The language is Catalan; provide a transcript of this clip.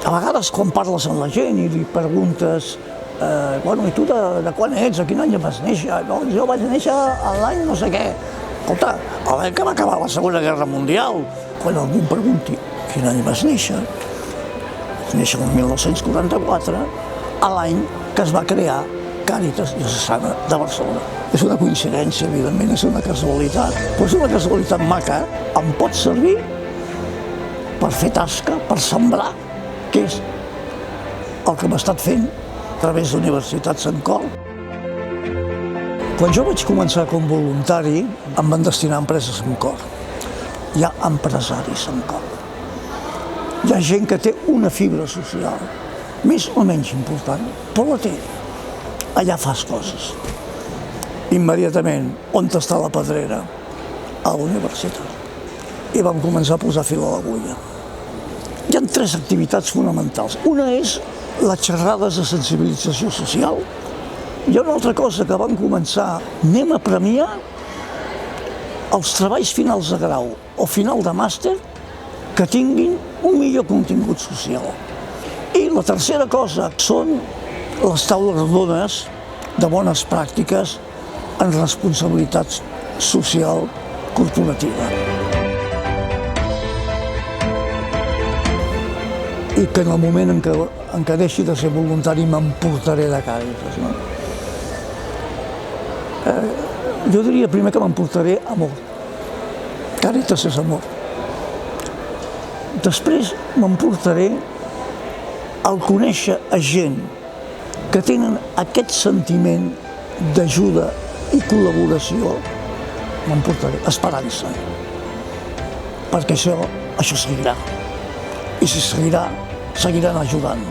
A vegades, quan parles amb la gent i li preguntes i tu de quan ets, a quin any vas néixer? Doncs jo vaig néixer a l'any no sé què. Escolta, a l'any que va acabar la Segona Guerra Mundial. Quan algú em pregunti quin any vas néixer, vaig néixer el 1944, a l'any que es va crear Càritas Diocesana de Barcelona. És una coincidència, evidentment, és una casualitat, però és una casualitat maca, em pot servir per fer tasca, per sembrar, que és el que hem estat fent a través d'Universitat Sant Cor. Quan jo vaig començar com voluntari, em van destinar a empreses Sant Cor. Hi ha empresaris Sant Cor. Hi ha gent que té una fibra social, més o menys important, però la té. Allà fas coses. Immediatament, on està la pedrera? A la universitat. I vam començar a posar fil a l'agulla. Hi ha 3 activitats fonamentals. Una és les xerrades de sensibilització social. Hi ha una altra cosa que vam començar, anem a premiar els treballs finals de grau o final de màster que tinguin un millor contingut social. I la tercera cosa són les taules rodones de bones pràctiques en responsabilitat social corporativa. I que en el moment en què deixi de ser voluntari m'emportaré de Càritas. Jo diria primer que m'emportaré amor. Càritas és amor. Després m'emportaré el conèixer a gent que tenen aquest sentiment d'ajuda i col·laboració, m'emportaré esperança. Perquè això seguirà. I si seguirà, seguiran ajudant.